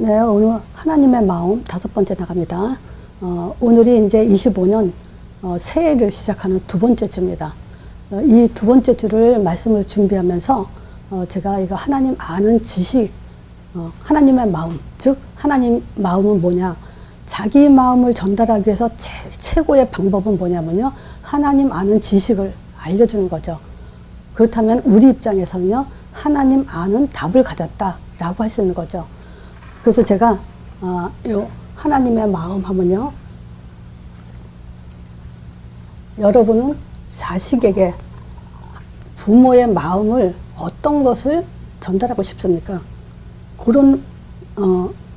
네, 오늘 하나님의 마음 5번째 나갑니다. 오늘이 이제 25년 새해를 시작하는 2번째 주입니다. 이 2번째 주를 말씀을 준비하면서 제가 이거 하나님 아는 지식, 하나님의 마음, 즉 하나님 마음은 뭐냐, 자기 마음을 전달하기 위해서 최고의 방법은 뭐냐면요, 하나님 아는 지식을 알려주는 거죠. 그렇다면 우리 입장에서는요, 하나님 아는 답을 가졌다라고 할 수 있는 거죠. 그래서 제가 요 하나님의 마음 하면요, 여러분은 자식에게 부모의 마음을 어떤 것을 전달하고 싶습니까? 그런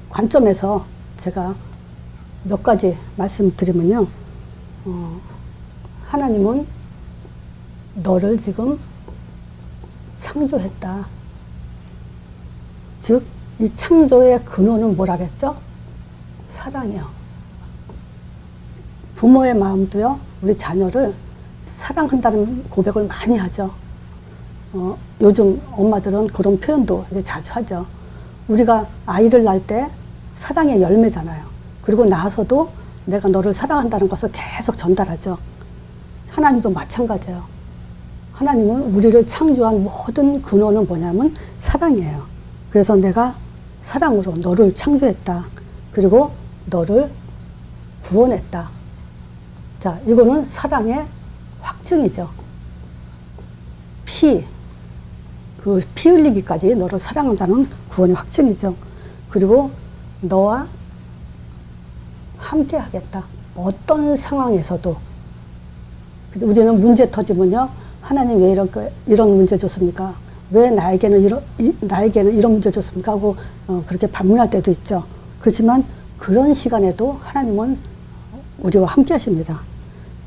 관점에서 제가 몇 가지 말씀드리면요, 하나님은 너를 지금 창조했다. 즉 이 창조의 근원은 뭐라 그랬죠? 사랑이요. 부모의 마음도요, 우리 자녀를 사랑한다는 고백을 많이 하죠. 요즘 엄마들은 그런 표현도 이제 자주 하죠. 우리가 아이를 낳을 때 사랑의 열매잖아요. 그리고 나서도 내가 너를 사랑한다는 것을 계속 전달하죠. 하나님도 마찬가지예요. 하나님은 우리를 창조한 모든 근원은 뭐냐면 사랑이에요. 그래서 내가 사랑으로 너를 창조했다. 그리고 너를 구원했다. 자, 이거는 사랑의 확증이죠. 피 흘리기까지 너를 사랑한다는 구원의 확증이죠. 그리고 너와 함께 하겠다. 어떤 상황에서도. 우리는 문제 터지면요, 하나님 왜 이런 문제 줬습니까? 왜 나에게는 이런 문제 줬습니까? 하고 그렇게 반문할 때도 있죠. 그렇지만 그런 시간에도 하나님은 우리와 함께 하십니다.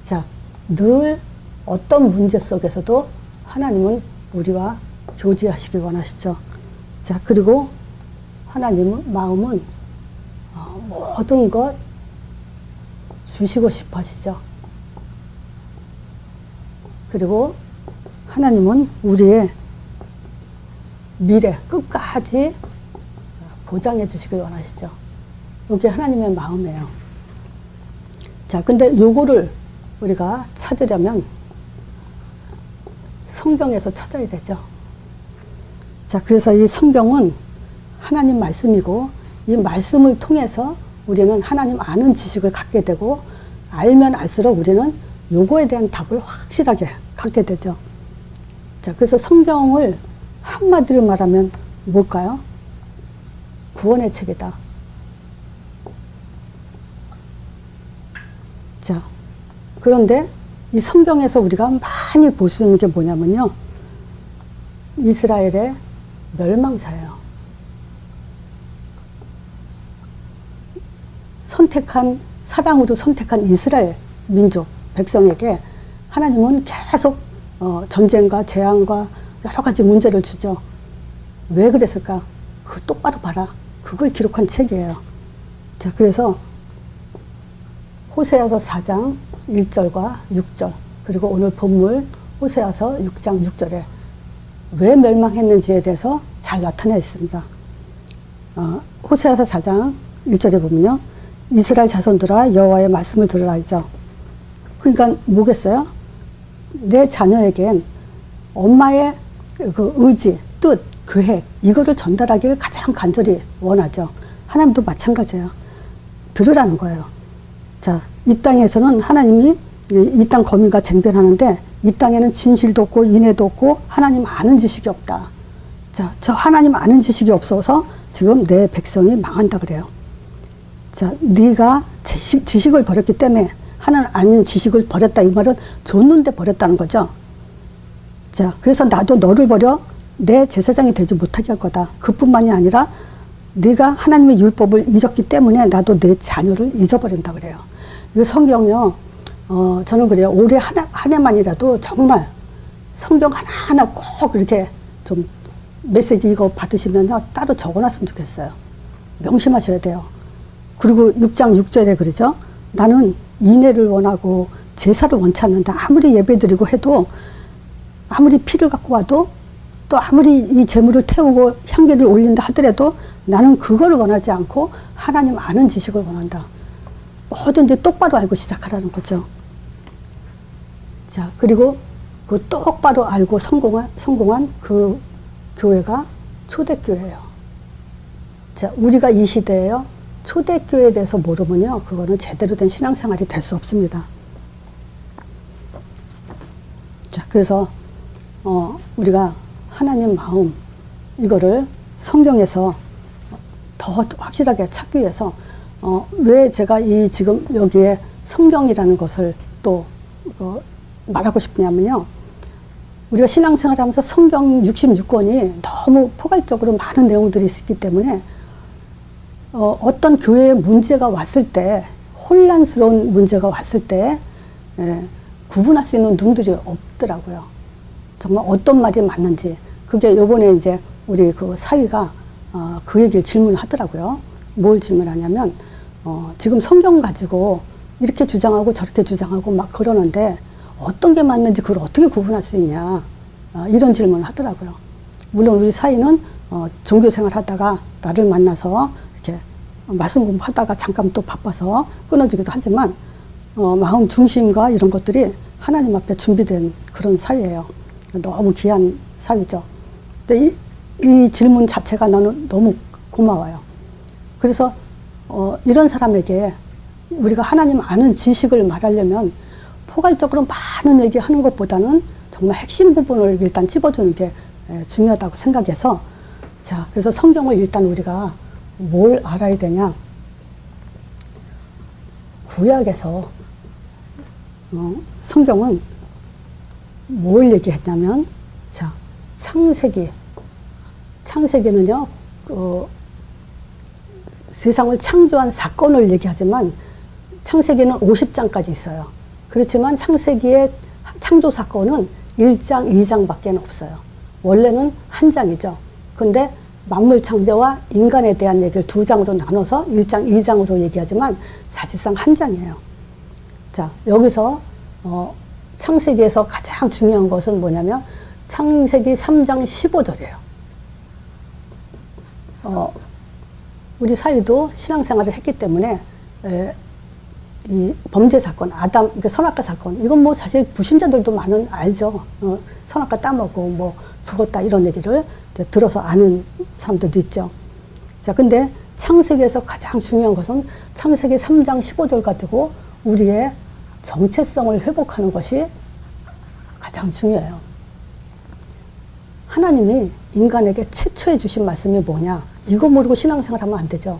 자, 늘 어떤 문제 속에서도 하나님은 우리와 교제하시길 원하시죠. 자, 그리고 하나님은 마음은 모든 것 주시고 싶어 하시죠. 그리고 하나님은 우리의 미래 끝까지 보장해 주시길 원하시죠. 이게 하나님의 마음이에요. 자, 근데 요거를 우리가 찾으려면 성경에서 찾아야 되죠. 자, 그래서 이 성경은 하나님 말씀이고, 이 말씀을 통해서 우리는 하나님 아는 지식을 갖게 되고, 알면 알수록 우리는 요거에 대한 답을 확실하게 갖게 되죠. 자, 그래서 성경을 한마디로 말하면 뭘까요? 구원의 책이다. 자, 그런데 이 성경에서 우리가 많이 볼 수 있는 게 뭐냐면요, 이스라엘의 멸망사예요. 사랑으로 선택한 이스라엘 민족, 백성에게 하나님은 계속 전쟁과 재앙과 여러 가지 문제를 주죠. 왜 그랬을까? 그걸 똑바로 봐라. 그걸 기록한 책이에요. 자, 그래서 호세아서 4장 1절과 6절, 그리고 오늘 본문 호세아서 6장 6절에 왜 멸망했는지에 대해서 잘 나타나 있습니다. 호세아서 4장 1절에 보면요, 이스라엘 자손들아 여호와의 말씀을 들으라 하죠. 그러니까 뭐겠어요? 내 자녀에겐 엄마의 그 의지, 뜻, 계획, 이거를 전달하기를 가장 간절히 원하죠. 하나님도 마찬가지예요. 들으라는 거예요. 자, 이 땅에서는 하나님이 이 땅 거민과 쟁변하는데, 이 땅에는 진실도 없고 인애도 없고 하나님 아는 지식이 없다. 자, 저 하나님 아는 지식이 없어서 지금 내 백성이 망한다 그래요. 자, 네가 지식을 버렸기 때문에, 하나님 아는 지식을 버렸다, 이 말은 줬는데 버렸다는 거죠. 자, 그래서 나도 너를 버려 내 제사장이 되지 못하게 할 거다. 그뿐만이 아니라 네가 하나님의 율법을 잊었기 때문에 나도 내 자녀를 잊어버린다 그래요. 이 성경요, 저는 그래요. 올해 한 해만이라도 정말 성경 하나하나 꼭 이렇게 좀 메시지 이거 받으시면요, 따로 적어놨으면 좋겠어요. 명심하셔야 돼요. 그리고 6장 6절에 그러죠. 나는 인애를 원하고 제사를 원치 않는다. 아무리 예배드리고 해도, 아무리 피를 갖고 와도, 또 아무리 이 제물을 태우고 향기를 올린다 하더라도 나는 그거를 원하지 않고 하나님 아는 지식을 원한다. 뭐든지 똑바로 알고 시작하라는 거죠. 자, 그리고 그 똑바로 알고 성공한 그 교회가 초대교회예요. 자, 우리가 이 시대에요. 초대교회에 대해서 모르면요. 그거는 제대로 된 신앙생활이 될 수 없습니다. 자, 그래서 우리가 하나님 마음 이거를 성경에서 더 확실하게 찾기 위해서 왜 제가 이 지금 여기에 성경이라는 것을 또 말하고 싶냐면요. 우리가 신앙생활하면서 성경 66권이 너무 포괄적으로 많은 내용들이 있기 때문에 어떤 교회에 문제가 왔을 때, 혼란스러운 문제가 왔을 때 구분할 수 있는 눈들이 없더라고요. 정말 어떤 말이 맞는지. 그게 요번에 이제 우리 그 사위가 그 얘기를 질문하더라고요. 뭘 질문하냐면 지금 성경 가지고 이렇게 주장하고 저렇게 주장하고 막 그러는데 어떤 게 맞는지 그걸 어떻게 구분할 수 있냐. 이런 질문을 하더라고요. 물론 우리 사위는 종교생활 하다가 나를 만나서 이렇게 말씀 공부하다가 잠깐 또 바빠서 끊어지기도 하지만 마음 중심과 이런 것들이 하나님 앞에 준비된 그런 사위예요. 너무 귀한 사위죠. 근데 이 질문 자체가 나는 너무 고마워요. 그래서 이런 사람에게 우리가 하나님 아는 지식을 말하려면 포괄적으로 많은 얘기하는 것보다는 정말 핵심 부분을 일단 찝어주는 게 중요하다고 생각해서 자, 그래서 성경을 일단 우리가 뭘 알아야 되냐. 구약에서 성경은 뭘 얘기했냐면 자, 창세기는요 세상을 창조한 사건을 얘기하지만 창세기는 50장까지 있어요. 그렇지만 창세기의 창조 사건은 1장, 2장밖에 없어요. 원래는 한 장이죠. 근데 만물 창조와 인간에 대한 얘기를 2장으로 나눠서 1장, 2장으로 얘기하지만 사실상 한 장이에요. 자, 여기서 창세기에서 가장 중요한 것은 뭐냐면 창세기 3장 15절이에요. 우리 사위도 신앙생활을 했기 때문에 이 범죄 사건, 아담, 그러니까 선악과 사건, 이건 뭐 사실 불신자들도 많은 알죠. 선악과 따먹고 뭐 죽었다 이런 얘기를 들어서 아는 사람들도 있죠. 자, 근데 창세기에서 가장 중요한 것은 창세기 3장 15절 가지고 우리의 정체성을 회복하는 것이 가장 중요해요. 하나님이 인간에게 최초에 주신 말씀이 뭐냐? 이거 모르고 신앙생활 하면 안 되죠.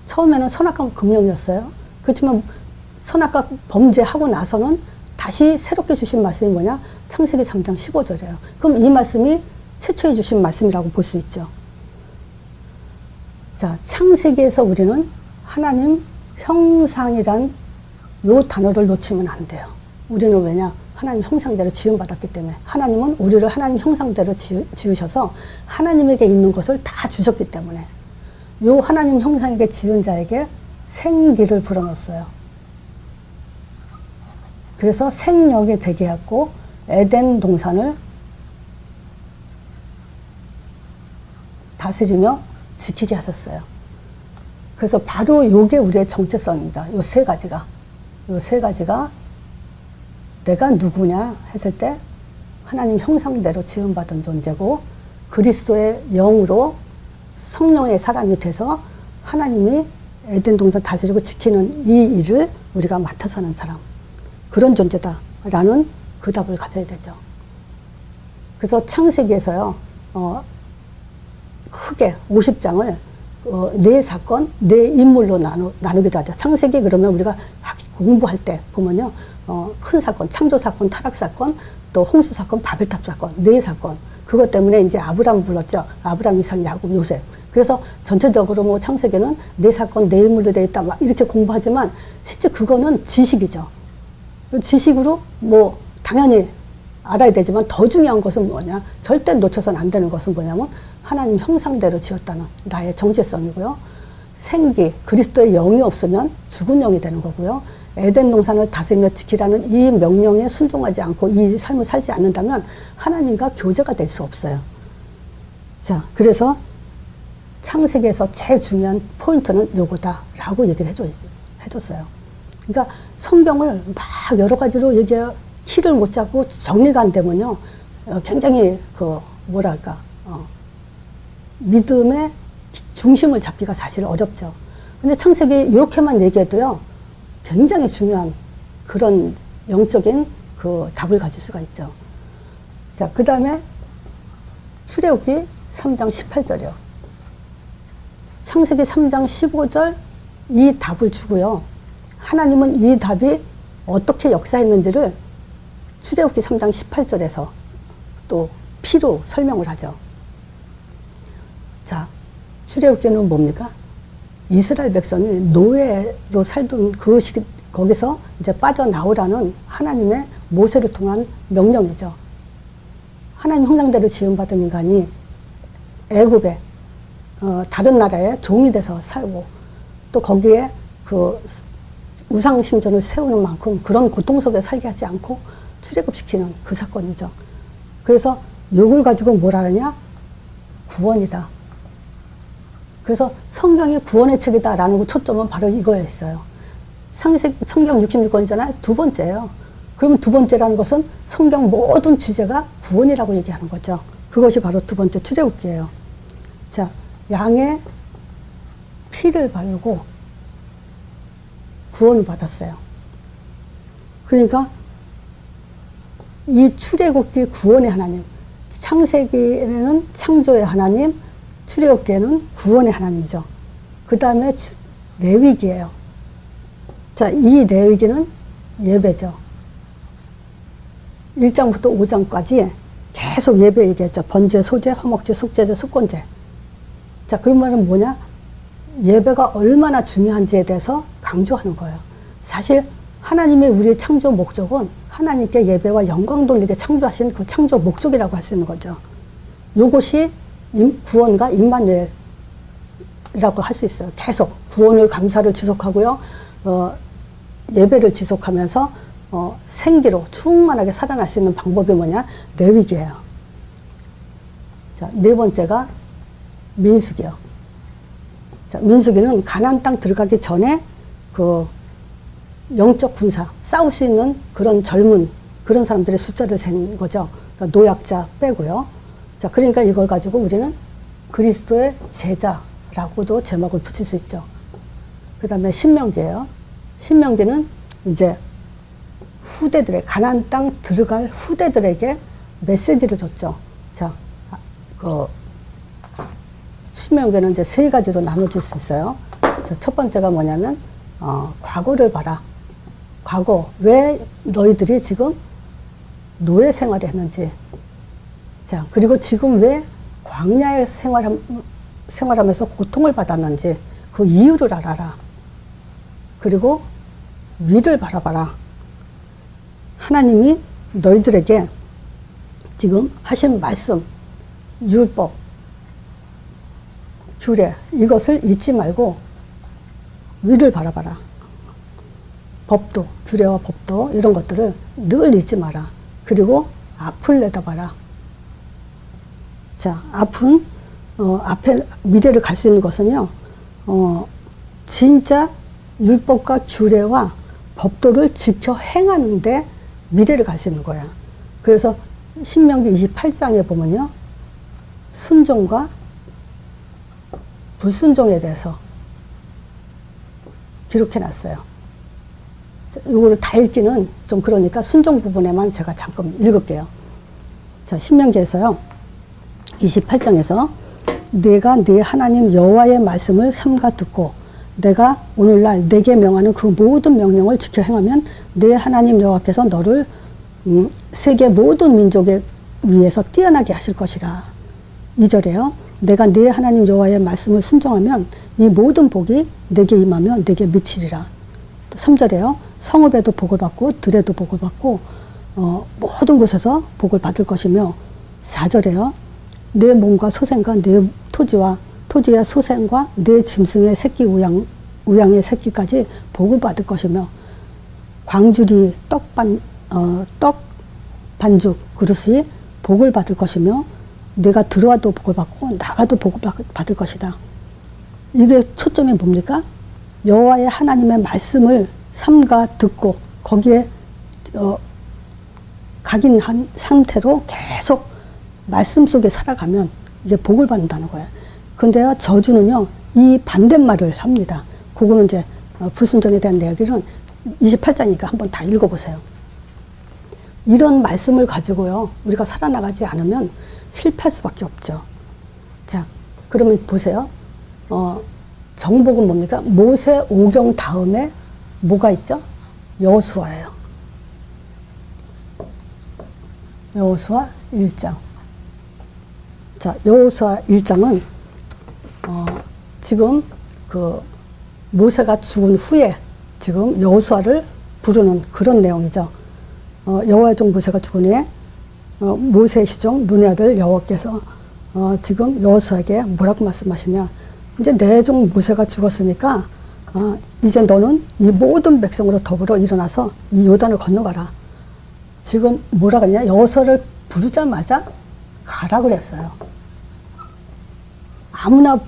처음에는 선악과 금령이었어요. 그렇지만 선악과 범죄하고 나서는 다시 새롭게 주신 말씀이 뭐냐? 창세기 3장 15절이에요. 그럼 이 말씀이 최초에 주신 말씀이라고 볼 수 있죠. 자, 창세기에서 우리는 하나님 형상이란 요 단어를 놓치면 안 돼요. 우리는 왜냐? 하나님 형상대로 지음받았기 때문에 하나님은 우리를 하나님 형상대로 지으셔서 하나님에게 있는 것을 다 주셨기 때문에 요 하나님 형상에게 지은 자에게 생기를 불어넣었어요. 그래서 생명이 되게 했고 에덴 동산을 다스리며 지키게 하셨어요. 그래서 바로 요게 우리의 정체성입니다. 요 세 가지가. 요 세 가지가 내가 누구냐 했을 때 하나님 형상대로 지음받은 존재고 그리스도의 영으로 성령의 사람이 돼서 하나님이 에덴 동산 다스리고 지키는 이 일을 우리가 맡아서 하는 사람. 그런 존재다라는 그 답을 가져야 되죠. 그래서 창세기에서요, 크게 50장을 네 사건, 네 인물로 나누기도 하죠. 창세기 그러면 우리가 공부할 때 보면요, 큰 사건, 창조 사건, 타락 사건, 또 홍수 사건, 바벨탑 사건, 네 사건. 그것 때문에 이제 아브라함 불렀죠. 아브라함, 이삭, 야곱, 요셉. 그래서 전체적으로 뭐 창세기는 네 사건, 네 인물로 되어 있다. 막 이렇게 공부하지만 실제 그거는 지식이죠. 지식으로 뭐 당연히 알아야 되지만 더 중요한 것은 뭐냐? 절대 놓쳐서는 안 되는 것은 뭐냐면 하나님 형상대로 지었다는 나의 정체성이고요. 생기, 그리스도의 영이 없으면 죽은 영이 되는 거고요. 에덴 동산을 다스리며 지키라는 이 명령에 순종하지 않고 이 삶을 살지 않는다면 하나님과 교제가 될 수 없어요. 자, 그래서 창세기에서 제일 중요한 포인트는 요거다라고 얘기를 해줬어요. 그러니까 성경을 막 여러 가지로 키를 못 잡고 정리가 안 되면요, 굉장히 뭐랄까, 믿음의 중심을 잡기가 사실 어렵죠. 근데 창세기 이렇게만 얘기해도요, 굉장히 중요한 그런 영적인 답을 가질 수가 있죠. 자, 그 다음에 출애굽기 3장 18절이요. 창세기 3장 15절 이 답을 주고요. 하나님은 이 답이 어떻게 역사했는지를 출애굽기 3장 18절에서 또 피로 설명을 하죠. 자, 출애굽기는 뭡니까? 이스라엘 백성이 노예로 살던 그 시기, 거기서 이제 빠져나오라는 하나님의 모세를 통한 명령이죠. 하나님 형상대로 지음받은 인간이 애굽에 다른 나라에 종이 돼서 살고 또 거기에 우상신전을 세우는 만큼 그런 고통 속에 살게 하지 않고 출애굽시키는 그 사건이죠. 그래서 이걸 가지고 뭐라 하냐? 구원이다. 그래서 성경이 구원의 책이다라는 초점은 바로 이거였어요. 성경 66권이잖아요. 두 번째예요. 그러면 두 번째라는 것은 성경 모든 주제가 구원이라고 얘기하는 거죠. 그것이 바로 두 번째 출애굽기예요. 자, 양의 피를 바르고 구원을 받았어요. 그러니까 이 출애굽기 구원의 하나님, 창세기에는 창조의 하나님, 출애굽기에는 구원의 하나님이죠. 그 다음에 레위기예요. 자, 이 레위기는 예배죠. 1장부터 5장까지 계속 예배 얘기했죠. 번제, 소제, 화목제, 속죄제, 속건제. 자, 그런 말은 뭐냐? 예배가 얼마나 중요한지에 대해서 강조하는 거예요. 사실 하나님의 우리 창조 목적은 하나님께 예배와 영광 돌리게 창조하신 그 창조 목적이라고 할 수 있는 거죠. 요것이 구원과 임마누엘이라고 할 수 있어요. 계속 구원을, 감사를 지속하고요. 예배를 지속하면서 생기로 충만하게 살아날 수 있는 방법이 뭐냐? 레위기예요. 자, 네 번째가 민수기요. 자, 민수기는 가나안 땅 들어가기 전에 영적 군사, 싸울 수 있는 그런 젊은 그런 사람들의 숫자를 센 거죠. 그러니까 노약자 빼고요. 자, 그러니까 이걸 가지고 우리는 그리스도의 제자라고도 제목을 붙일 수 있죠. 그 다음에 신명기예요. 신명기는 이제 후대들의, 가나안 땅 들어갈 후대들에게 메시지를 줬죠. 자, 신명기는 이제 세 가지로 나눠질 수 있어요. 자, 첫 번째가 뭐냐면, 과거를 봐라. 과거, 왜 너희들이 지금 노예 생활을 했는지. 자, 그리고 지금 왜 광야에 생활하면서 고통을 받았는지 그 이유를 알아라. 그리고 위를 바라봐라. 하나님이 너희들에게 지금 하신 말씀, 율법, 규례, 이것을 잊지 말고 위를 바라봐라. 법도, 규례와 법도 이런 것들을 늘 잊지 마라. 그리고 앞을 내다봐라. 자, 앞에 미래를 갈 수 있는 것은요, 진짜 율법과 규례와 법도를 지켜 행하는데 미래를 갈 수 있는 거야. 그래서 신명기 28장에 보면요, 순종과 불순종에 대해서 기록해 놨어요. 이거를 다 읽기는 좀 그러니까 순종 부분에만 제가 잠깐 읽을게요. 자, 신명기에서요, 28장에서 내가 네 하나님 여호와의 말씀을 삼가 듣고 내가 오늘날 내게 명하는 그 모든 명령을 지켜 행하면 네 하나님 여호와께서 너를 세계 모든 민족에 위해서 뛰어나게 하실 것이라. 2절에요. 내가 네 하나님 여호와의 말씀을 순종하면 이 모든 복이 내게 임하며 내게 미치리라. 또 3절에요. 성읍에도 복을 받고 들에도 복을 받고 모든 곳에서 복을 받을 것이며 4절에요. 내 몸과 소생과 내 토지와 소생과 내 짐승의 새끼 우양의 새끼까지 복을 받을 것이며 광주리 떡 반죽 그릇이 복을 받을 것이며 내가 들어와도 복을 받고 나가도 복을 받을 것이다. 이게 초점이 뭡니까? 여호와의 하나님의 말씀을 삼가 듣고 거기에 각인한 상태로 계속 말씀 속에 살아가면 이게 복을 받는다는 거예요. 근데요, 저주는요, 이 반대말을 합니다. 그거는 이제 불순종에 대한 이야기는 28장이니까 한번 다 읽어보세요. 이런 말씀을 가지고요, 우리가 살아나가지 않으면 실패할 수밖에 없죠. 자, 그러면 보세요. 정복은 뭡니까? 모세 오경 다음에 뭐가 있죠? 여호수아예요. 여호수아 1장. 자, 여호수아 1장은 지금 그 모세가 죽은 후에 지금 여호수아를 부르는 그런 내용이죠. 여호와의 종 모세가 죽은 후에 모세의 시종 눈의 아들 여호와께서 지금 여호수아에게 뭐라고 말씀하시냐? 이제 내 종 모세가 죽었으니까 이제 너는 이 모든 백성으로 더불어 일어나서 이 요단을 건너가라. 지금 뭐라 그러냐? 여호수아를 부르자마자 가라 그랬어요. 아무나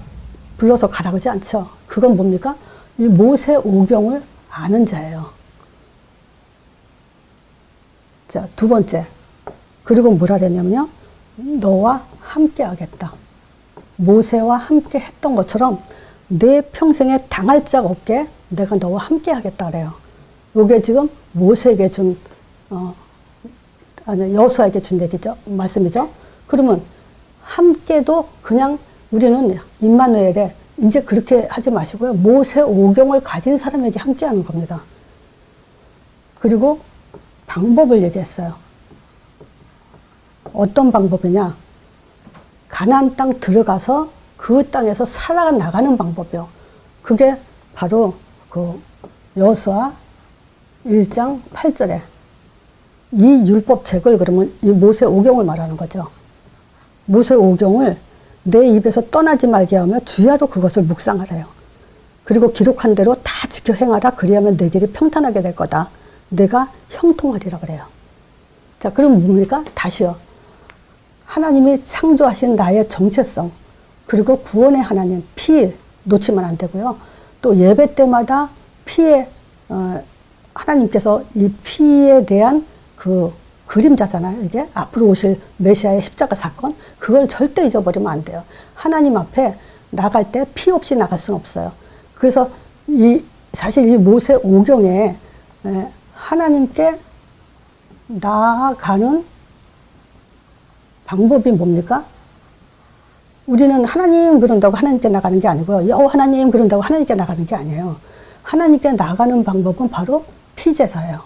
불러서 가라 그러지 않죠. 그건 뭡니까? 이 모세 오경을 아는 자예요. 자, 두 번째. 그리고 뭐라 그랬냐면요. 너와 함께 하겠다. 모세와 함께 했던 것처럼 내 평생에 당할 자 없게 내가 너와 함께 하겠다 그래요. 이게 지금 모세에게 준, 여호수아에게 준 얘기죠. 말씀이죠. 그러면 함께도 그냥 우리는 임마누엘에 이제 그렇게 하지 마시고요. 모세 오경을 가진 사람에게 함께 하는 겁니다. 그리고 방법을 얘기했어요. 어떤 방법이냐? 가나안 땅 들어가서 그 땅에서 살아나가는 방법이요. 그게 바로 그 여호수아 1장 8절에 이 율법책을 그러면 이 모세 오경을 말하는 거죠. 모세 오경을 내 입에서 떠나지 말게 하며 주야로 그것을 묵상하래요. 그리고 기록한 대로 다 지켜 행하라. 그리하면 내 길이 평탄하게 될 거다. 내가 형통하리라 그래요. 자, 그럼 뭡니까? 다시요. 하나님이 창조하신 나의 정체성, 그리고 구원의 하나님, 피 놓치면 안 되고요. 또 예배 때마다 피에, 하나님께서 이 피에 대한 그 그림자잖아요. 이게 앞으로 오실 메시아의 십자가 사건, 그걸 절대 잊어버리면 안 돼요. 하나님 앞에 나갈 때 피 없이 나갈 수는 없어요. 그래서 사실 이 모세 오경에 하나님께 나아가는 방법이 뭡니까? 우리는 하나님 그런다고 하나님께 나가는 게 아니고요. 여호와 하나님 그런다고 하나님께 나가는 게 아니에요. 하나님께 나가는 방법은 바로 피제사예요.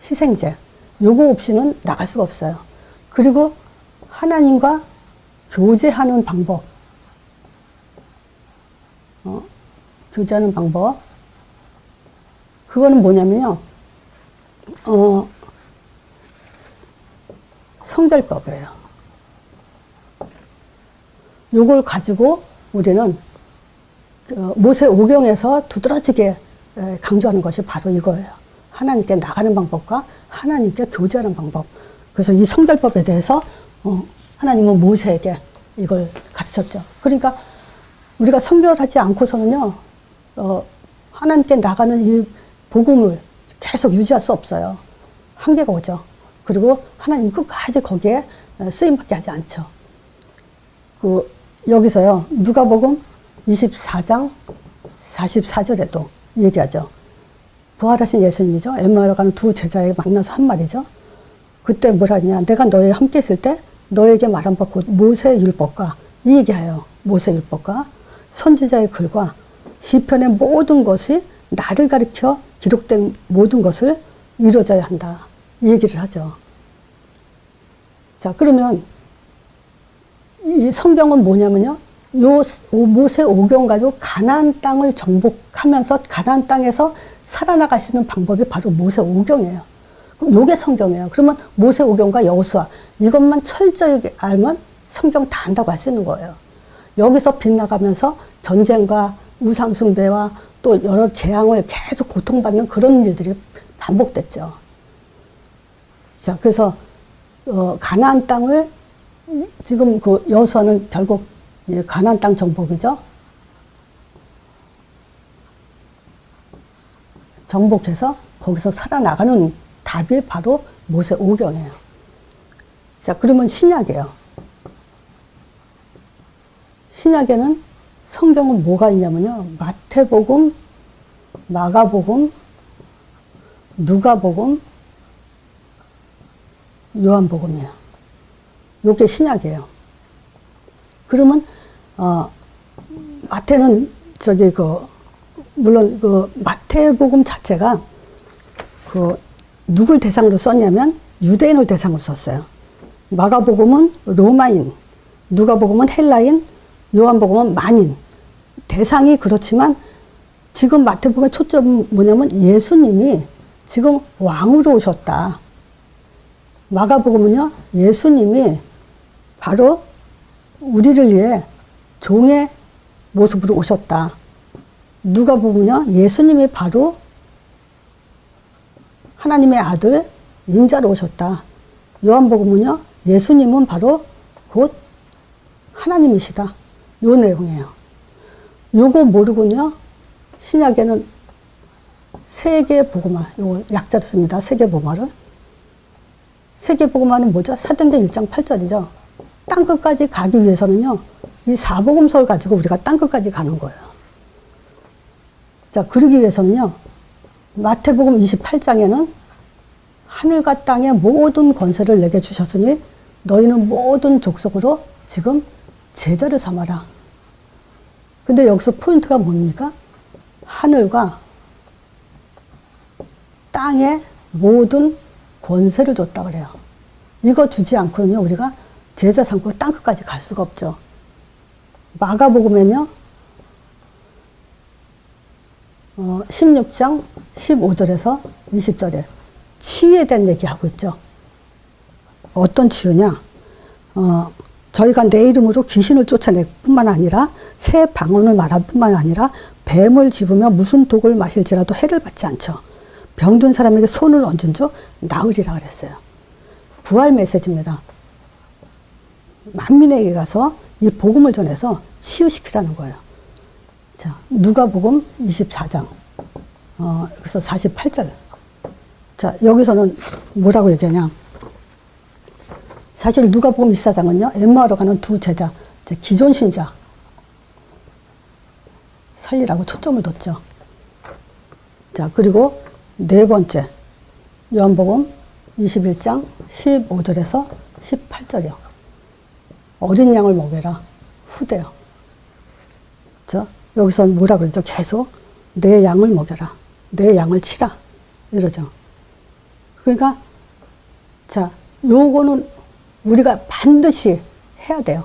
희생제. 요거 없이는 나갈 수가 없어요. 그리고 하나님과 교제하는 방법. 교제하는 방법. 그거는 뭐냐면요. 성결법이에요. 요걸 가지고 우리는 모세 오경에서 두드러지게 강조하는 것이 바로 이거예요. 하나님께 나가는 방법과 하나님께 교제하는 방법. 그래서 이 성결법에 대해서 하나님은 모세에게 이걸 가르쳤죠. 그러니까 우리가 성결하지 않고서는요, 하나님께 나가는 이 복음을 계속 유지할 수 없어요. 한계가 오죠. 그리고 하나님 끝까지 거기에 쓰임받게 하지 않죠. 여기서요, 누가복음 24장 44절에도 얘기하죠. 부활하신 예수님이죠. 엠마오로 가는 두 제자에 만나서 한 말이죠. 그때 뭐라 하냐. 내가 너희 함께 있을 때 너에게 말한 바 곧 모세의 율법과 이 얘기해요. 모세의 율법과 선지자의 글과 시편의 모든 것이 나를 가리켜 기록된 모든 것을 이루어져야 한다. 이 얘기를 하죠. 자, 그러면 이 성경은 뭐냐면요. 요 모세 오경 가지고 가나안 땅을 정복하면서 가나안 땅에서 살아나갈 수 있는 방법이 바로 모세 오경이에요. 요게 성경이에요. 그러면 모세 오경과 여호수아 이것만 철저히 알면 성경 다 안다고 할 수 있는 거예요. 여기서 빗나가면서 전쟁과 우상 숭배와 또 여러 재앙을 계속 고통받는 그런 일들이 반복됐죠. 자, 그래서 가나안 땅을 지금 그 여호수아는 결국 가나안 땅 정복이죠. 정복해서 거기서 살아나가는 답이 바로 모세오경이에요. 자, 그러면 신약이에요. 신약에는 성경은 뭐가 있냐면요. 마태복음, 마가복음, 누가복음, 요한복음이에요. 요게 신약이에요. 그러면 마태는 물론 마태복음 자체가 누굴 대상으로 썼냐면 유대인을 대상으로 썼어요. 마가복음은 로마인, 누가복음은 헬라인, 요한복음은 만인. 대상이 그렇지만 지금 마태복음의 초점은 뭐냐면 예수님이 지금 왕으로 오셨다. 마가복음은요, 예수님이 바로 우리를 위해 종의 모습으로 오셨다. 누가복음은요, 예수님이 바로 하나님의 아들 인자로 오셨다. 요한복음은요, 예수님은 바로 곧 하나님이시다. 요 내용이에요. 요거 모르군요. 신약에는 세계복음화, 요거 약자로 씁니다. 세계복음화를. 세계복음화는 뭐죠? 사도행전 1장 8절이죠. 땅끝까지 가기 위해서는요, 이 사복음서를 가지고 우리가 땅끝까지 가는 거예요. 자, 그러기 위해서는요, 마태복음 28장에는 하늘과 땅의 모든 권세를 내게 주셨으니 너희는 모든 족속으로 지금 제자를 삼아라. 근데 여기서 포인트가 뭡니까? 하늘과 땅의 모든 권세를 줬다 그래요. 이거 주지 않고는요, 우리가 제자 삼고 땅끝까지 갈 수가 없죠. 마가복음에는요, 16장 15절에서 20절에 치유에 대한 얘기하고 있죠. 어떤 치유냐? 저희가 내 이름으로 귀신을 쫓아낼 뿐만 아니라 새 방언을 말할 뿐만 아니라 뱀을 집으며 무슨 독을 마실지라도 해를 받지 않죠. 병든 사람에게 손을 얹은 주 나으리라 그랬어요. 부활 메시지입니다. 만민에게 가서 이 복음을 전해서 치유시키라는 거예요. 자, 누가복음 24장, 여기서 48절. 자, 여기서는 뭐라고 얘기하냐. 사실 누가복음 24장은요, 엠마오로 가는 두 제자, 기존 신자 살리라고 초점을 뒀죠. 자, 그리고 네 번째, 요한복음 21장 15절에서 18절이요. 어린 양을 먹여라. 후대요. 자, 여기서 뭐라 그러죠? 계속 내 양을 먹여라. 내 양을 치라. 이러죠. 그러니까, 자, 요거는 우리가 반드시 해야 돼요.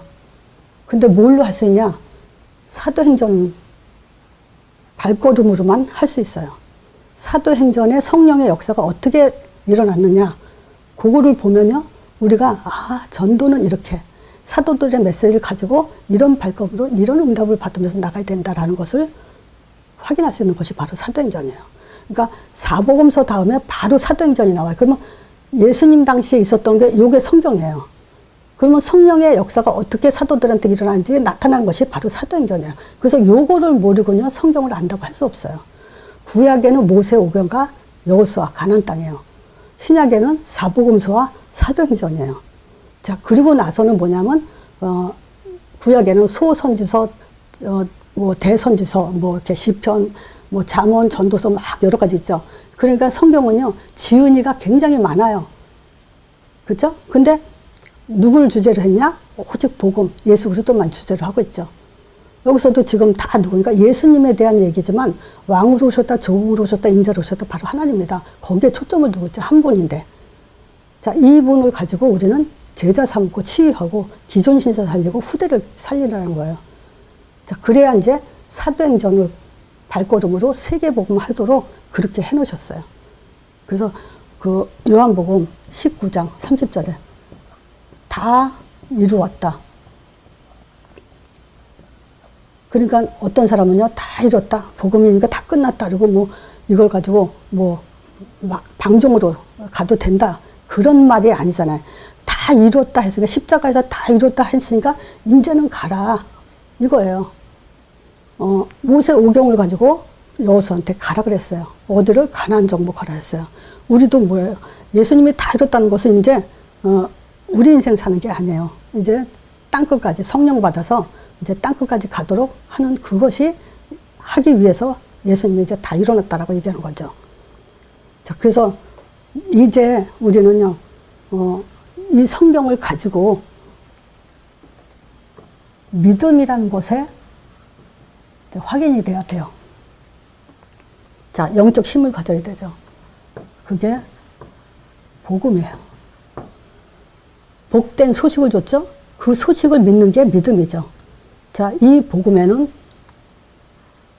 근데 뭘로 할 수 있냐? 사도행전 발걸음으로만 할 수 있어요. 사도행전의 성령의 역사가 어떻게 일어났느냐? 그거를 보면요, 우리가, 전도는 이렇게, 사도들의 메시지를 가지고 이런 발걸음으로 이런 응답을 받으면서 나가야 된다라는 것을 확인할 수 있는 것이 바로 사도행전이에요. 그러니까 사복음서 다음에 바로 사도행전이 나와요. 그러면 예수님 당시에 있었던 게 요게 성경이에요. 그러면 성령의 역사가 어떻게 사도들한테 일어나는지 나타나는 것이 바로 사도행전이에요. 그래서 요거를 모르고는 성경을 안다고 할 수 없어요. 구약에는 모세오경과 여호수아 가나안 땅이에요. 신약에는 사복음서와 사도행전이에요. 자, 그리고 나서는 뭐냐면 구약에는 소선지서, 대선지서, 이렇게 시편, 잠언, 전도서 막 여러 가지 있죠. 그러니까 성경은요, 지은이가 굉장히 많아요. 그죠? 근데 누굴 주제로 했냐? 오직 복음, 예수 그리스도만 주제로 하고 있죠. 여기서도 지금 다 누구니까 예수님에 대한 얘기지만 왕으로 오셨다, 조국으로 오셨다, 인자로 오셨다, 바로 하나님입니다. 거기에 초점을 두고 있죠. 한 분인데. 자, 이 분을 가지고 우리는 제자 삼고 치유하고 기존 신사 살리고 후대를 살리라는 거예요. 자, 그래야 이제 사도행전을 발걸음으로 세계복음 하도록 그렇게 해놓으셨어요. 그래서 그 요한복음 19장 30절에 다 이루었다. 그러니까 어떤 사람은요, 다 이뤘다. 복음이니까 다 끝났다. 그리고 이걸 가지고 막 방종으로 가도 된다. 그런 말이 아니잖아요. 다 이뤘다 했으니까, 십자가에서 다 이뤘다 했으니까, 이제는 가라. 이거예요. 모세 오경을 가지고 여호수아한테 가라 그랬어요. 어디를? 가나안 정복 가라 했어요. 우리도 뭐예요? 예수님이 다 이뤘다는 것은 이제 우리 인생 사는 게 아니에요. 이제 땅끝까지 성령 받아서 이제 땅끝까지 가도록 하는 그것이 하기 위해서 예수님이 이제 다 일어났다라고 얘기하는 거죠. 자, 그래서 이제 우리는요, 이 성경을 가지고 믿음이라는 것에 확인이 돼야 돼요. 자, 영적 힘을 가져야 되죠. 그게 복음이에요. 복된 소식을 줬죠? 그 소식을 믿는 게 믿음이죠. 자, 이 복음에는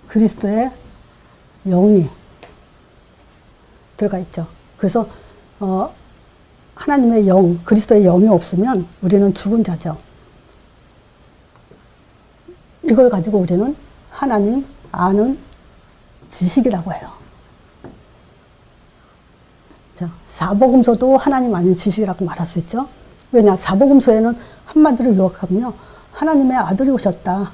그리스도의 영이 들어가 있죠. 그래서 하나님의 영, 그리스도의 영이 없으면 우리는 죽은 자죠. 이걸 가지고 우리는 하나님 아는 지식이라고 해요. 자, 사복음서도 하나님 아는 지식이라고 말할 수 있죠. 왜냐? 사복음서에는 한마디로 요약하면요, 하나님의 아들이 오셨다.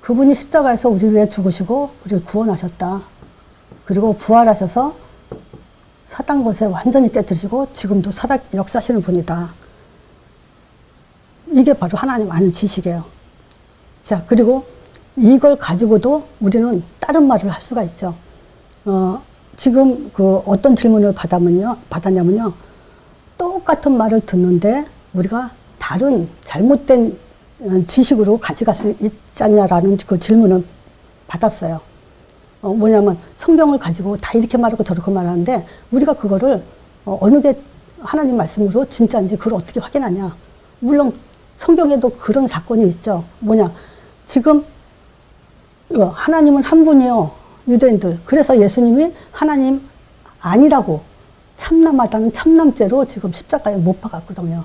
그분이 십자가에서 우리를 위해 죽으시고 우리를 구원하셨다. 그리고 부활하셔서 사단 것에 완전히 깨뜨리시고 지금도 살아 역사하시는 분이다. 이게 바로 하나님 아는 지식이에요. 자, 그리고 이걸 가지고도 우리는 다른 말을 할 수가 있죠. 지금 그 어떤 질문을 받았냐면요. 똑같은 말을 듣는데 우리가 다른 잘못된 지식으로 가져갈 수 있지 않냐라는 그 질문을 받았어요. 뭐냐면 성경을 가지고 다 이렇게 말하고 저렇게 말하는데 우리가 그거를 어느 게 하나님 말씀으로 진짜인지 그걸 어떻게 확인하냐. 물론 성경에도 그런 사건이 있죠. 뭐냐. 지금 하나님은 한 분이요. 유대인들. 그래서 예수님이 하나님 아니라고 참남하다는 참남죄로 지금 십자가에 못 박았거든요.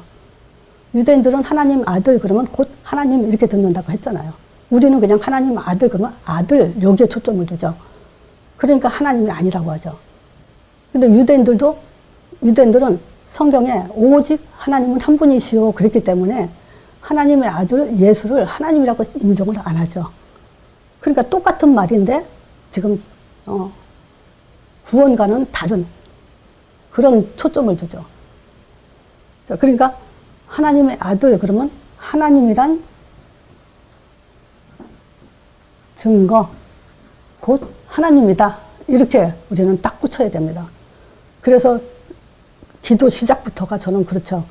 유대인들은 하나님 아들 그러면 곧 하나님 이렇게 듣는다고 했잖아요. 우리는 그냥 하나님 아들 그러면 아들 여기에 초점을 두죠. 그러니까 하나님이 아니라고 하죠. 근데 유대인들은 성경에 오직 하나님은 한 분이시오 그랬기 때문에 하나님의 아들 예수를 하나님이라고 인정을 안 하죠. 그러니까 똑같은 말인데 지금 구원과는 다른 그런 초점을 두죠. 자, 그러니까 하나님의 아들 그러면 하나님이란 증거 곧 하나님이다. 이렇게 우리는 딱 붙여야 됩니다. 그래서 기도 시작부터가 저는 그렇죠.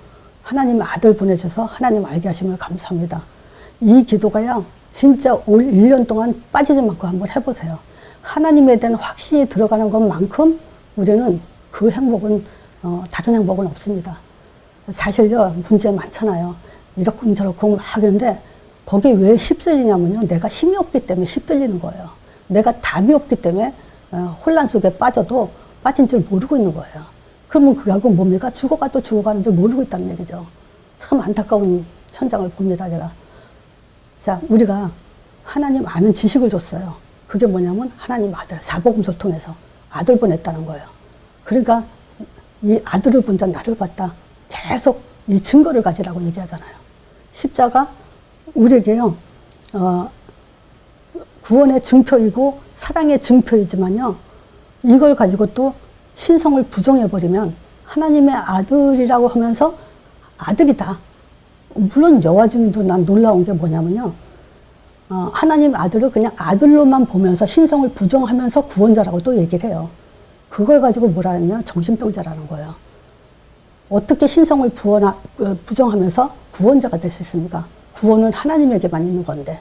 하나님의 아들 보내셔서 하나님 알게 하시면 감사합니다. 이 기도가요. 진짜 올 1년 동안 빠지지 않고 한번 해보세요. 하나님에 대한 확신이 들어가는 것만큼 우리는 그 행복은 다른 행복은 없습니다. 사실요. 문제 많잖아요. 이렇고 저렇고 막 하는데 거기에 왜 휩쓸리냐면요. 내가 힘이 없기 때문에 휩쓸리는 거예요. 내가 답이 없기 때문에 혼란 속에 빠져도 빠진 줄 모르고 있는 거예요. 그러면 그게 하고 뭡니까? 죽어가도 죽어가는 줄 모르고 있다는 얘기죠. 참 안타까운 현장을 봅니다, 제가. 자, 우리가 하나님 아는 지식을 줬어요. 그게 뭐냐면 하나님 아들, 사복음서 통해서 아들 보냈다는 거예요. 그러니까 이 아들을 본 자 나를 봤다. 계속 이 증거를 가지라고 얘기하잖아요. 십자가 우리에게요, 구원의 증표이고 사랑의 증표이지만요, 이걸 가지고 또 신성을 부정해버리면 하나님의 아들이라고 하면서 아들이다. 물론 여호와 증인도 난 놀라운 게 뭐냐면요. 하나님 아들을 그냥 아들로만 보면서 신성을 부정하면서 구원자라고 또 얘기를 해요. 그걸 가지고 뭐라 하냐? 정신병자라는 거예요. 어떻게 신성을 부정하면서 구원자가 될 수 있습니까? 구원은 하나님에게만 있는 건데.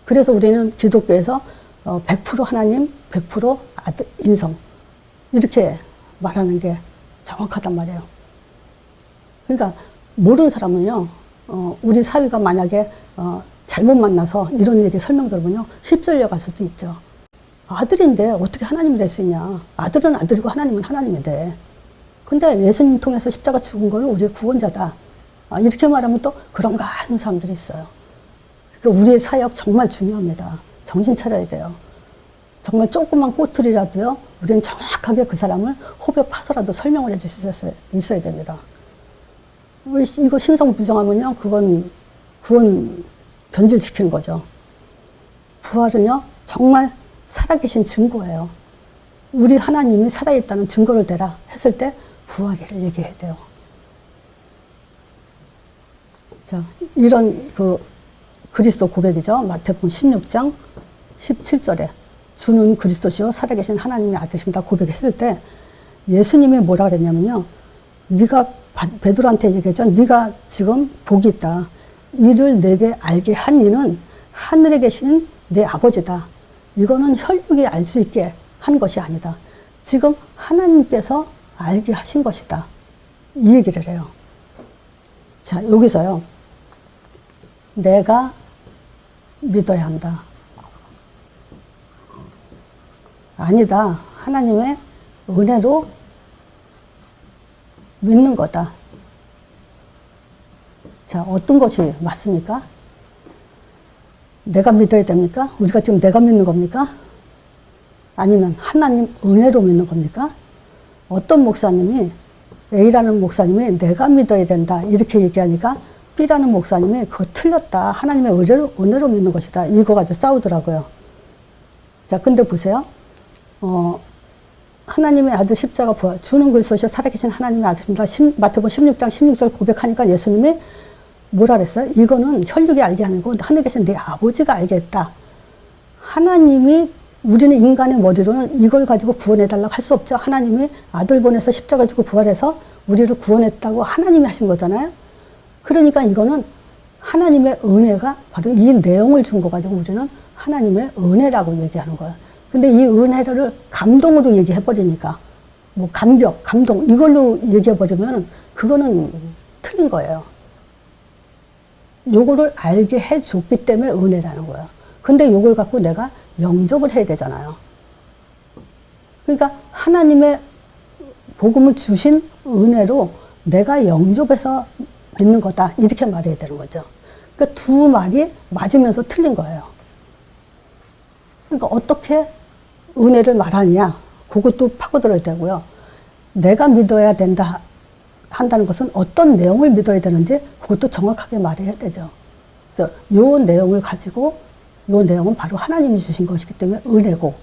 그래서 우리는 기독교에서 100% 하나님, 100% 아들, 인성. 이렇게 말하는 게 정확하단 말이에요. 그러니까 모르는 사람은요, 우리 사위가 만약에 잘못 만나서 이런 얘기 설명 들으면요, 휩쓸려 갈 수도 있죠. 아들인데 어떻게 하나님이 될 수 있냐. 아들은 아들이고 하나님은 하나님인데. 근데 예수님 통해서 십자가 죽은 거는 우리의 구원자다. 이렇게 말하면 또 그런가 하는 사람들이 있어요. 그러니까 우리의 사역 정말 중요합니다. 정신 차려야 돼요. 정말 조그만 꼬투리라도요, 우리는 정확하게 그 사람을 호흡에 파서라도 설명을 해줄 수 있어야 됩니다. 이거 신성 부정하면요, 그건 구원 변질시키는 거죠. 부활은요, 정말 살아계신 증거예요. 우리 하나님이 살아있다는 증거를 대라 했을 때 부활이를 얘기해야 돼요. 자, 이런 그리스도 고백이죠. 마태복음 16장 17절에 주는 그리스도시요 살아계신 하나님의 아들이십니다 고백했을 때 예수님이 뭐라 그랬냐면요. 네가 베드로한테 얘기했죠. 네가 지금 복이 있다. 이를 내게 알게 한 이는 하늘에 계신 내 아버지다. 이거는 혈육이 알 수 있게 한 것이 아니다. 지금 하나님께서 알게 하신 것이다. 이 얘기를 해요. 자, 여기서요. 내가 믿어야 한다. 아니다. 하나님의 은혜로 믿는 거다. 자, 어떤 것이 맞습니까? 내가 믿어야 됩니까? 우리가 지금 내가 믿는 겁니까? 아니면 하나님 은혜로 믿는 겁니까? 어떤 목사님이, A라는 목사님이 내가 믿어야 된다 이렇게 얘기하니까 B라는 목사님이 그거 틀렸다. 하나님의 은혜로 믿는 것이다. 이거 가지고 싸우더라고요. 자, 근데 보세요. 하나님의 아들 십자가 부활, 주는 그리스도시요 살아계신 하나님의 아들입니다. 마태복음 16장 16절 고백하니까 예수님이 뭐라 그랬어요? 이거는 혈육이 알게 아니고 하늘에 계신 내 아버지가 알겠다. 하나님이, 우리는 인간의 머리로는 이걸 가지고 구원해달라고 할 수 없죠. 하나님이 아들 보내서 십자가 지고 부활해서 우리를 구원했다고 하나님이 하신 거잖아요. 그러니까 이거는 하나님의 은혜가 바로 이 내용을 준 거 가지고 우리는 하나님의 은혜라고 얘기하는 거예요. 근데 이 은혜를 감동으로 얘기해버리니까, 뭐 감격, 감동, 이걸로 얘기해버리면 그거는 틀린 거예요. 요거를 알게 해줬기 때문에 은혜라는 거예요. 근데 요걸 갖고 내가 영접을 해야 되잖아요. 그러니까 하나님의 복음을 주신 은혜로 내가 영접해서 믿는 거다. 이렇게 말해야 되는 거죠. 그러니까 두 말이 맞으면서 틀린 거예요. 그러니까 어떻게 은혜를 말하느냐, 그것도 파고들어야 되고요. 내가 믿어야 된다 한다는 것은 어떤 내용을 믿어야 되는지 그것도 정확하게 말해야 되죠. 그래서 요 내용을 가지고, 요 내용은 바로 하나님이 주신 것이기 때문에 은혜고,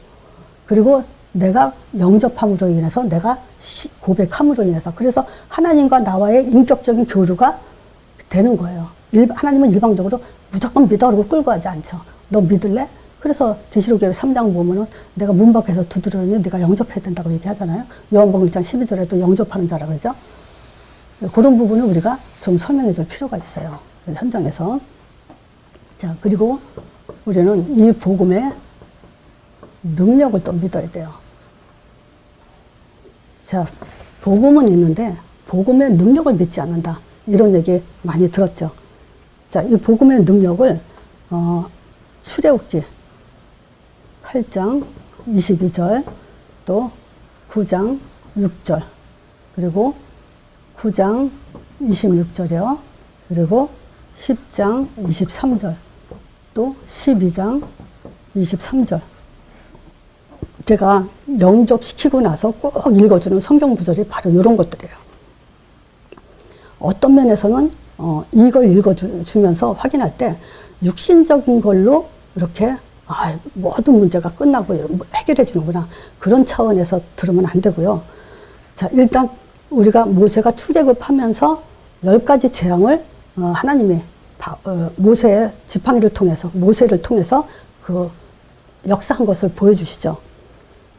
그리고 내가 영접함으로 인해서, 내가 고백함으로 인해서, 그래서 하나님과 나와의 인격적인 교류가 되는 거예요. 하나님은 일방적으로 무조건 믿어 그러고 끌고 가지 않죠. 너 믿을래? 그래서 계시록의 3장 보면은 내가 문 밖에서 두드리니 네가 영접해야 된다고 얘기하잖아요. 요한복음 1장 12절에도 영접하는 자라고 그러죠. 그런 부분을 우리가 좀 설명해 줄 필요가 있어요. 현장에서. 자, 그리고 우리는 이 복음의 능력을 또 믿어야 돼요. 자, 복음은 있는데 복음의 능력을 믿지 않는다. 이런 얘기 많이 들었죠. 자, 이 복음의 능력을 출애굽기 8장 22절, 또 9장 6절, 그리고 9장 26절이요. 그리고 10장 23절, 또 12장 23절. 제가 영접시키고 나서 꼭 읽어주는 성경 구절이 바로 이런 것들이에요. 어떤 면에서는 이걸 읽어주면서 확인할 때 육신적인 걸로 이렇게 모든 문제가 끝나고 해결해 주는구나, 그런 차원에서 들으면 안 되고요. 자, 일단 우리가 모세가 출애굽하면서 10가지 재앙을 하나님이 모세의 지팡이를 통해서, 모세를 통해서 그 역사한 것을 보여주시죠.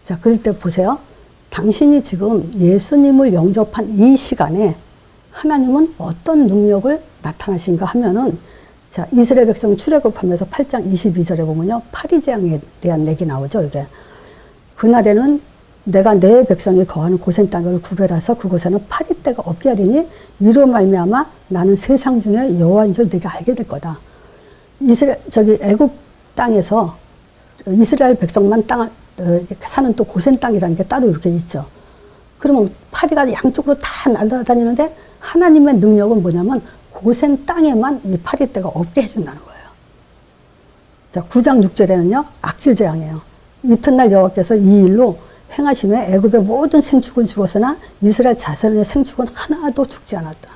자, 그럴 때 보세요. 당신이 지금 예수님을 영접한 이 시간에 하나님은 어떤 능력을 나타나신가 하면은, 자, 이스라엘 백성 출애굽하면서 8장 22절에 보면요, 파리재앙에 대한 얘기 나오죠. 이게 그날에는 내가 내 백성이 거하는 고센 땅을 구별해서 그곳에는 파리떼가 없게 하리니 이로 말미암아 나는 세상 중에 여호와인 줄 네가 알게 될 거다. 애굽 땅에서 이스라엘 백성만 땅을 사는 또 고센 땅이라는 게 따로 이렇게 있죠. 그러면 파리가 양쪽으로 다 날아다니는데 하나님의 능력은 뭐냐면 고센 땅에만 이 파리떼가 없게 해준다는 거예요. 자, 9장 6절에는요, 악질 재앙이에요. 이튿날 여호와께서 이 일로 행하심에 애굽의 모든 생축은 죽었으나 이스라엘 자손의 생축은 하나도 죽지 않았다.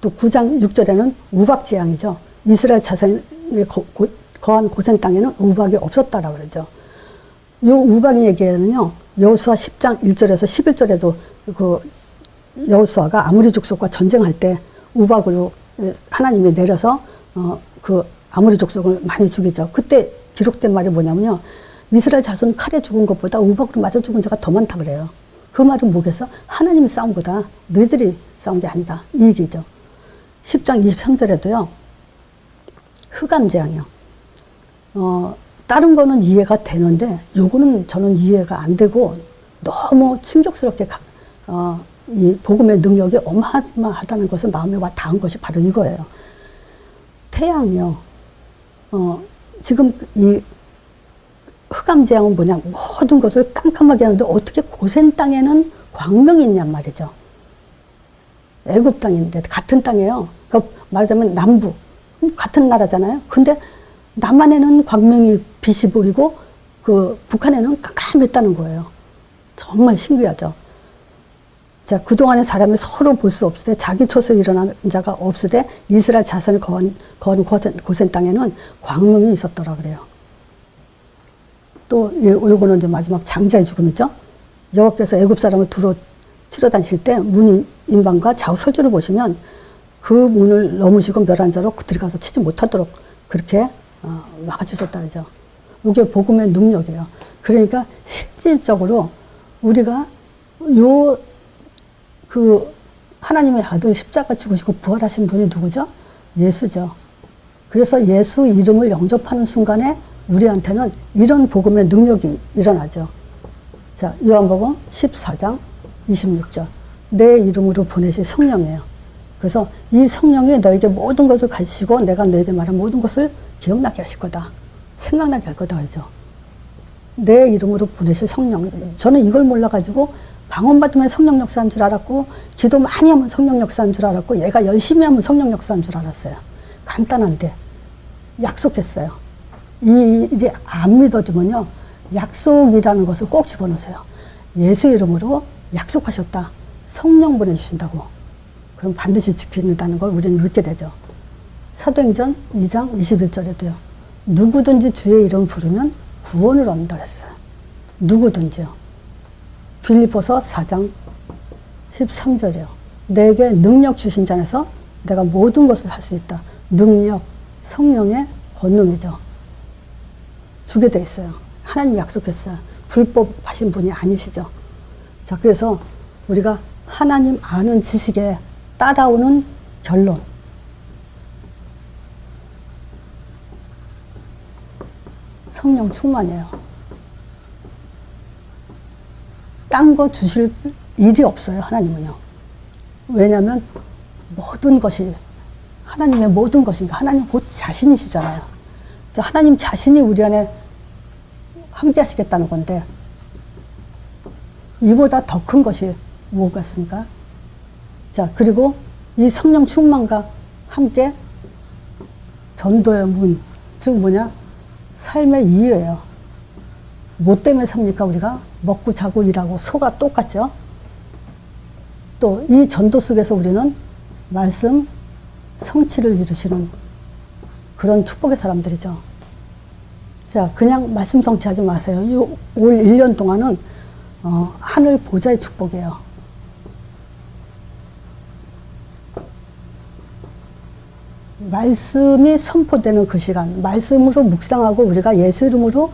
또 9장 6절에는 우박 재앙이죠. 이스라엘 자손이 거한 고센 땅에는 우박이 없었다라고 그러죠. 요 우박 얘기에는요, 여호수아 10장 1절에서 11절에도 그 여호수아가 아모리 족속과 전쟁할 때 우박으로 하나님이 내려서 그 아모리 족속을 많이 죽이죠. 그때 기록된 말이 뭐냐면요, 이스라엘 자손 칼에 죽은 것보다 우박으로 맞아 죽은 자가 더 많다 그래요. 그 말은 뭐겠어? 하나님이 싸운 거다. 너희들이 싸운 게 아니다. 이 얘기죠. 10장 23절에도요, 흑암재앙이요. 다른 거는 이해가 되는데 요거는 저는 이해가 안 되고 너무 충격스럽게 이 복음의 능력이 어마어마하다는 것을 마음에 와 닿은 것이 바로 이거예요. 태양이요. 지금 이 흑암재앙은 뭐냐, 모든 것을 깜깜하게 하는데 어떻게 고센 땅에는 광명이 있냔 말이죠. 애굽 땅인데 같은 땅이에요. 그러니까 말하자면 남부 같은 나라잖아요. 근데 남한에는 광명이 빛이 보이고 그 북한에는 깜깜했다는 거예요. 정말 신기하죠. 자, 그동안의 사람이 서로 볼 수 없을 때, 자기 초소에 일어난 자가 없을 때 이스라엘 자손을 거한 고센 땅에는 광명이 있었더라 그래요. 또 요거는 이제 마지막 장자의 죽음이죠. 여호와께서 애굽 사람을 두루 치러 다니실 때 문이 인방과 좌우 설주를 보시면 그 문을 넘으시고 멸한 자로 들어가서 치지 못하도록 그렇게 막아주셨다죠. 이게 복음의 능력이에요. 그러니까 실질적으로 우리가 그 하나님의 아들 십자가 죽으시고 부활하신 분이 누구죠? 예수죠. 그래서 예수 이름을 영접하는 순간에 우리한테는 이런 복음의 능력이 일어나죠. 자, 요한복음 14장 26절. 내 이름으로 보내실 성령이에요. 그래서 이 성령이 너에게 모든 것을 가지시고 내가 너에게 말한 모든 것을 기억나게 하실 거다. 생각나게 할 거다. 그죠? 내 이름으로 보내실 성령. 저는 이걸 몰라가지고 방언받으면 성령 역사한 줄 알았고, 기도 많이 하면 성령 역사한 줄 알았고, 얘가 열심히 하면 성령 역사한 줄 알았어요. 간단한데 약속했어요. 이 일이 안 믿어지면요, 약속이라는 것을 꼭 집어넣으세요. 예수 이름으로 약속하셨다. 성령 보내주신다고. 그럼 반드시 지킨다는 걸 우리는 믿게 되죠. 사도행전 2장 21절에도요. 누구든지 주의 이름 부르면 구원을 얻는다 그랬어요. 누구든지요. 빌립보서 4장 13절이요. 내게 능력 주신 자에서 내가 모든 것을 할 수 있다. 능력, 성령의 권능이죠. 주게 돼 있어요. 하나님 약속했어요. 불법 하신 분이 아니시죠. 자, 그래서 우리가 하나님 아는 지식에 따라오는 결론. 성령 충만이에요. 딴 거 주실 일이 없어요, 하나님은요. 왜냐하면 모든 것이, 하나님의 모든 것인가, 하나님 곧 자신이시잖아요. 하나님 자신이 우리 안에 함께 하시겠다는 건데, 이보다 더 큰 것이 무엇같습니까? 자, 그리고 이 성령 충만과 함께 전도의 문, 즉 뭐냐? 삶의 이유예요. 뭐 때문에 삽니까, 우리가? 먹고 자고 일하고 소가 똑같죠? 또 이 전도 속에서 우리는 말씀, 성취를 이루시는 그런 축복의 사람들이죠. 자, 그냥 말씀 성취하지 마세요. 이 올 1년 동안은 하늘 보좌의 축복이에요. 말씀이 선포되는 그 시간, 말씀으로 묵상하고 우리가 예수 이름으로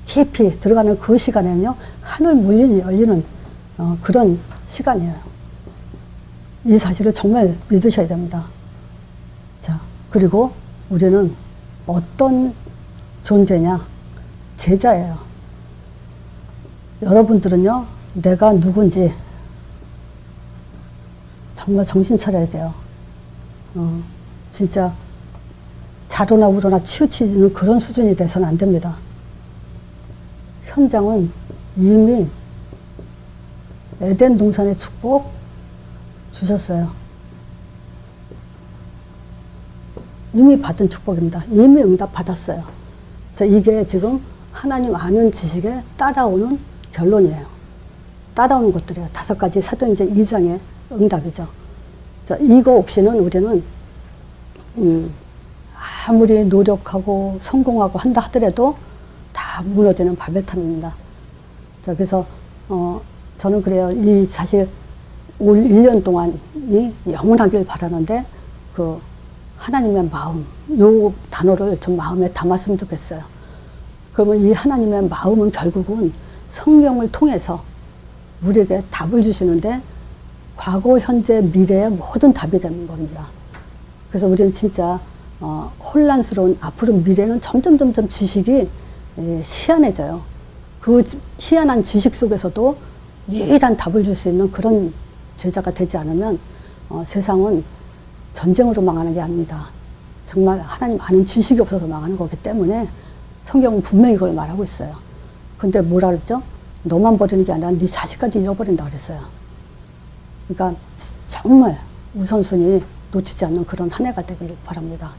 깊이 들어가는 그 시간에는요, 하늘 문이 열리는 그런 시간이에요. 이 사실을 정말 믿으셔야 됩니다. 자, 그리고 우리는 어떤 존재냐? 제자예요. 여러분들은요, 내가 누군지 정말 정신 차려야 돼요. 진짜 자로나 우로나 치우치는 그런 수준이 돼서는 안 됩니다. 현장은 이미 에덴 동산의 축복 주셨어요. 이미 받은 축복입니다. 이미 응답 받았어요. 자, 이게 지금 하나님 아는 지식에 따라오는 결론이에요. 따라오는 것들이에요. 5가지 사도행전 2장의 응답이죠. 자, 이거 없이는 우리는 아무리 노력하고 성공하고 한다 하더라도 다 무너지는 바벨탑입니다. 자, 그래서 저는 그래요. 이 사실 올 1년 동안이 영원하길 바라는데 그 하나님의 마음, 요 단어를 좀 마음에 담았으면 좋겠어요. 그러면 이 하나님의 마음은 결국은 성경을 통해서 우리에게 답을 주시는데 과거, 현재, 미래의 모든 답이 되는 겁니다. 그래서 우리는 진짜 혼란스러운 앞으로 미래는 점점 지식이 희한해져요. 그 희한한 지식 속에서도 유일한 답을 줄 수 있는 그런 제자가 되지 않으면 세상은 전쟁으로 망하는 게 아닙니다. 정말 하나님 아는 지식이 없어서 망하는 거기 때문에 성경은 분명히 그걸 말하고 있어요. 근데 뭐라 그랬죠? 너만 버리는 게 아니라 네 자식까지 잃어버린다 그랬어요. 그러니까 정말 우선순위 놓치지 않는 그런 한 해가 되길 바랍니다.